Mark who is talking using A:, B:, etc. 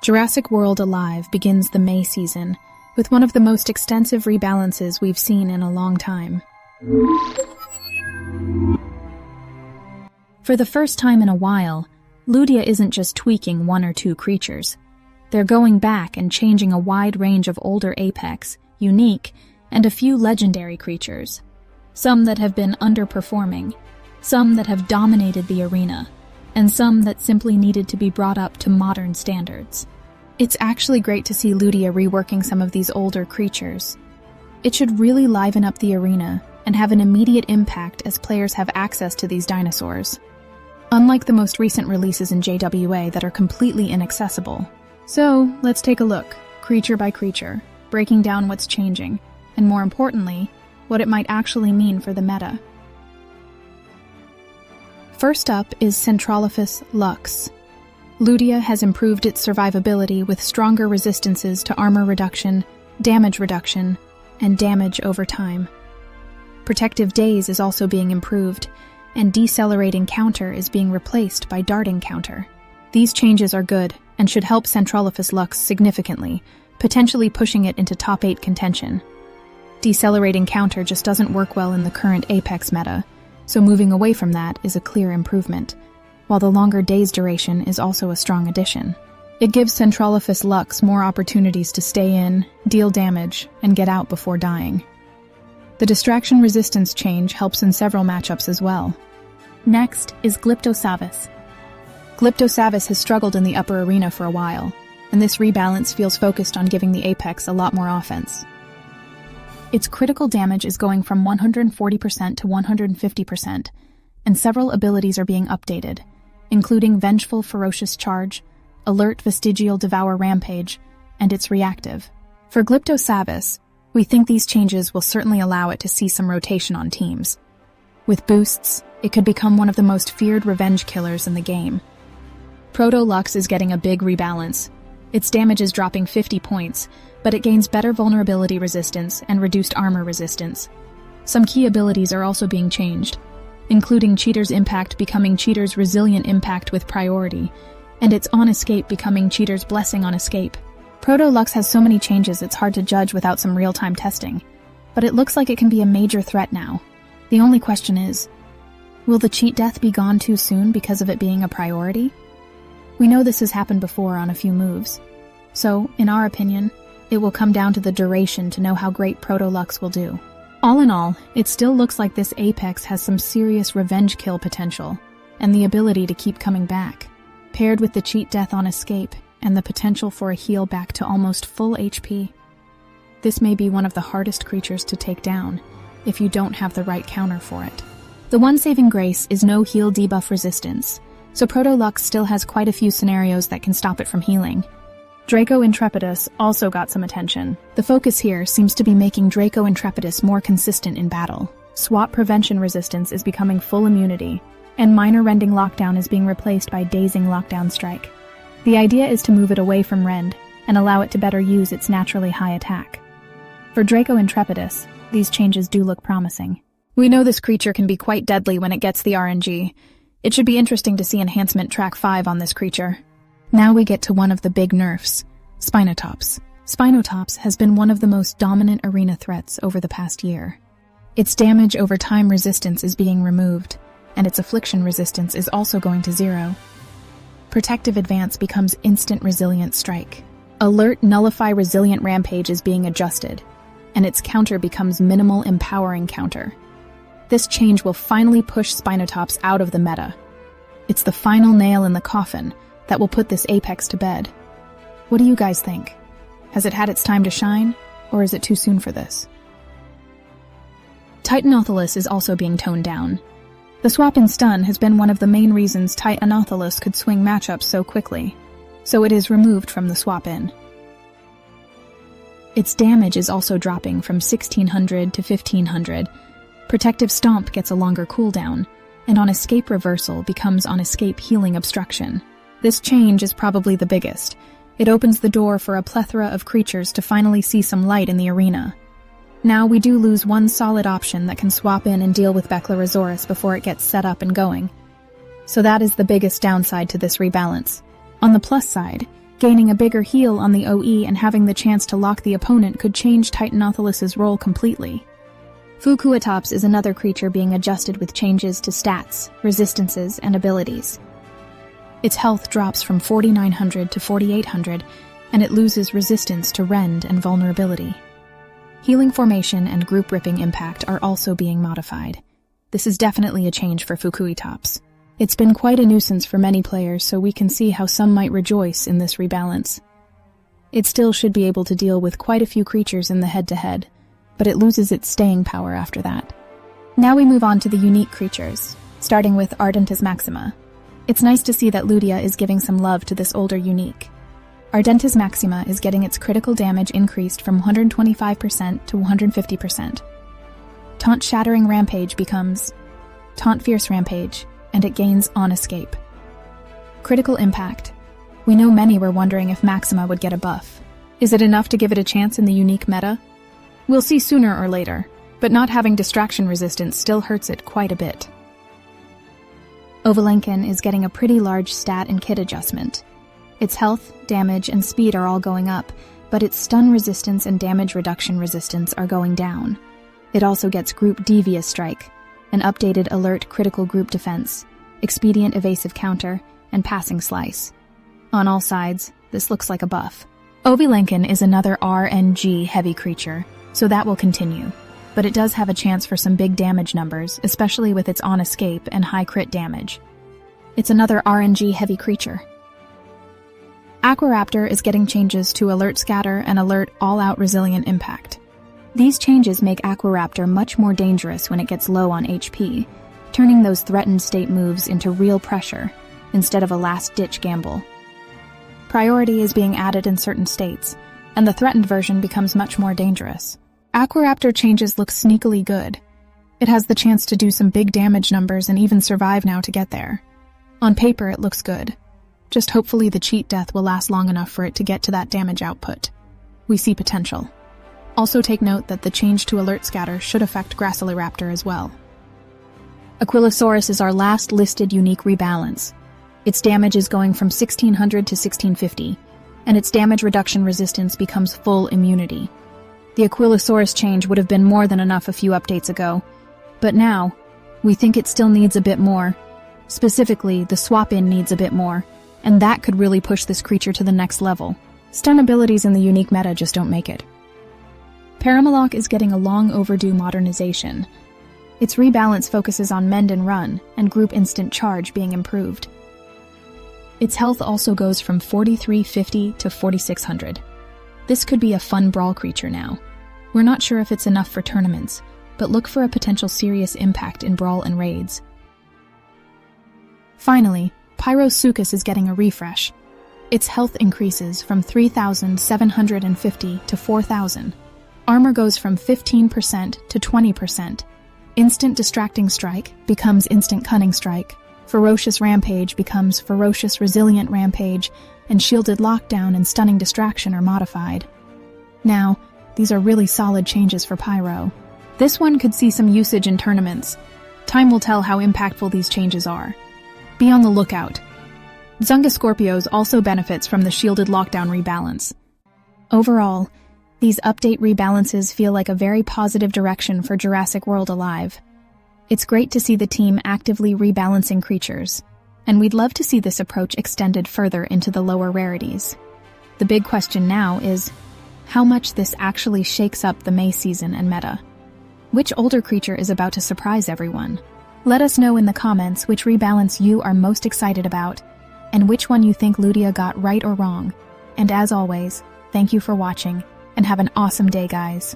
A: Jurassic World Alive begins the May season with one of the most extensive rebalances we've seen in a long time. For the first time in a while, Ludia isn't just tweaking one or two creatures. They're going back and changing a wide range of older apex, unique, and a few legendary creatures. Some that have been underperforming, some that have dominated the arena, and some that simply needed to be brought up to modern standards. It's actually great to see Ludia reworking some of these older creatures. It should really liven up the arena and have an immediate impact as players have access to these dinosaurs. Unlike the most recent releases in JWA that are completely inaccessible. So, let's take a look, creature by creature, breaking down what's changing, and more importantly, what it might actually mean for the meta. First up is Centrolophus Lux. Ludia has improved its survivability with stronger resistances to armor reduction, and damage over time. Protective daze is also being improved, and decelerating counter is being replaced by darting counter. These changes are good and should help Centrolophus Lux significantly, potentially pushing it into top 8 contention. Decelerating counter just doesn't work well in the current Apex meta, so moving away from that is a clear improvement, while the longer daze duration is also a strong addition. It gives Centrolophus Lux more opportunities to stay in, deal damage, and get out before dying. The distraction resistance change helps in several matchups as well. Next is Glyptosavis. Glyptosavis has struggled in the upper arena for a while, and this rebalance feels focused on giving the Apex a lot more offense. Its critical damage is going from 140% to 150%, and several abilities are being updated, including Vengeful Ferocious Charge, Alert Vestigial Devour Rampage, and its reactive. For Glyptosavis, we think these changes will certainly allow it to see some rotation on teams. With boosts, it could become one of the most feared revenge killers in the game. Proto Lux is getting a big rebalance. Its damage is dropping 50 points, but it gains better vulnerability resistance and reduced armor resistance. Some key abilities are also being changed, including Cheater's Impact becoming Cheater's Resilient Impact with priority, and its On Escape becoming Cheater's Blessing on Escape. Proto Lux has so many changes it's hard to judge without some real-time testing, but it looks like it can be a major threat now. The only question is, will the cheat death be gone too soon because of it being a priority? We know this has happened before on a few moves, so, in our opinion, it will come down to the duration to know how great Proto Lux will do. All in all, it still looks like this Apex has some serious revenge kill potential, and the ability to keep coming back, paired with the cheat death on escape and the potential for a heal back to almost full HP. This may be one of the hardest creatures to take down, if you don't have the right counter for it. The one saving grace is no heal debuff resistance, so Proto Lux still has quite a few scenarios that can stop it from healing. Draco Intrepidus also got some attention. The focus here seems to be making Draco Intrepidus more consistent in battle. Swap prevention resistance is becoming full immunity, and minor rending lockdown is being replaced by dazing lockdown strike. The idea is to move it away from rend and allow it to better use its naturally high attack. For Draco Intrepidus, these changes do look promising. We know this creature can be quite deadly when it gets the RNG. It should be interesting to see enhancement track 5 on this creature. Now we get to one of the big nerfs, Spinotops. Spinotops has been one of the most dominant arena threats over the past year. Its damage over time resistance is being removed, and its affliction resistance is also going to 0. Protective advance becomes instant resilient strike. Alert nullify resilient rampage is being adjusted, and its counter becomes minimal empowering counter. This change will finally push Spinotops out of the meta. It's the final nail in the coffin that will put this Apex to bed. What do you guys think? Has it had its time to shine, or is it too soon for this? Titanotholus is also being toned down. The swap in stun has been one of the main reasons Titanotholus could swing matchups so quickly, so it is removed from the swap in. Its damage is also dropping from 1600 to 1500. Protective Stomp gets a longer cooldown, and On Escape Reversal becomes On Escape Healing Obstruction. This change is probably the biggest. It opens the door for a plethora of creatures to finally see some light in the arena. Now we do lose one solid option that can swap in and deal with Beclarosaurus before it gets set up and going. So that is the biggest downside to this rebalance. On the plus side, Gaining a bigger heal on the OE and having the chance to lock the opponent could change Titanotholus's role completely. Fukuitops is another creature being adjusted with changes to stats, resistances, and abilities. Its health drops from 4,900 to 4,800, and it loses resistance to rend and vulnerability. Healing formation and group ripping impact are also being modified. This is definitely a change for Fukuitops. It's been quite a nuisance for many players, so we can see how some might rejoice in this rebalance. It still should be able to deal with quite a few creatures in the head-to-head, but it loses its staying power after that. Now we move on to the unique creatures, starting with Ardentismaxima. It's nice to see that Ludia is giving some love to this older unique. Ardentismaxima is getting its critical damage increased from 125% to 150%. Taunt Shattering Rampage becomes Taunt Fierce Rampage, and it gains On Escape. Critical Impact. We know many were wondering if Maxima would get a buff. Is it enough to give it a chance in the unique meta? We'll see sooner or later, but not having distraction resistance still hurts it quite a bit. Ovylenken is getting a pretty large stat and kit adjustment. Its health, damage, and speed are all going up, but its stun resistance and damage reduction resistance are going down. It also gets Group Devious Strike, an updated alert critical group defense, expedient evasive counter, and passing slice. On all sides, this looks like a buff. Ovylenken is another RNG heavy creature, so that will continue, but it does have a chance for some big damage numbers, especially with its On Escape and high crit damage. It's another RNG heavy creature. Aquiraptor is getting changes to Alert Scatter and Alert All-Out Resilient Impact. These changes make Aquiraptor much more dangerous when it gets low on HP, turning those threatened state moves into real pressure instead of a last-ditch gamble. Priority is being added in certain states, and the threatened version becomes much more dangerous. Aquiraptor changes look sneakily good. It has the chance to do some big damage numbers and even survive now to get there. On paper, it looks good. Just hopefully the cheat death will last long enough for it to get to that damage output. We see potential. Also take note that the change to Alert Scatter should affect Graciliraptor as well. Aquilosaurus is our last listed unique rebalance. Its damage is going from 1600 to 1650, and its damage reduction resistance becomes full immunity. The Aquilosaurus change would have been more than enough a few updates ago, but now, we think it still needs a bit more. Specifically, the swap-in needs a bit more, and that could really push this creature to the next level. Stun abilities in the unique meta just don't make it. Paramoloch is getting a long overdue modernization. Its rebalance focuses on Mend and Run, and Group Instant Charge being improved. Its health also goes from 4350 to 4600. This could be a fun brawl creature now. We're not sure if it's enough for tournaments, but look for a potential serious impact in brawl and raids. Finally, Pyrosuchus is getting a refresh. Its health increases from 3,750 to 4,000. Armor goes from 15% to 20%. Instant Distracting Strike becomes Instant Cunning Strike. Ferocious Rampage becomes Ferocious Resilient Rampage, and Shielded Lockdown and Stunning Distraction are modified. Now, these are really solid changes for Pyro. This one could see some usage in tournaments. Time will tell how impactful these changes are. Be on the lookout. Dsungascorpios also benefits from the Shielded Lockdown rebalance. Overall, these update rebalances feel like a very positive direction for Jurassic World Alive. It's great to see the team actively rebalancing creatures, and we'd love to see this approach extended further into the lower rarities. The big question now is how much this actually shakes up the May season and meta. Which older creature is about to surprise everyone? Let us know in the comments which rebalance you are most excited about, and which one you think Ludia got right or wrong. And as always, thank you for watching, and have an awesome day, guys.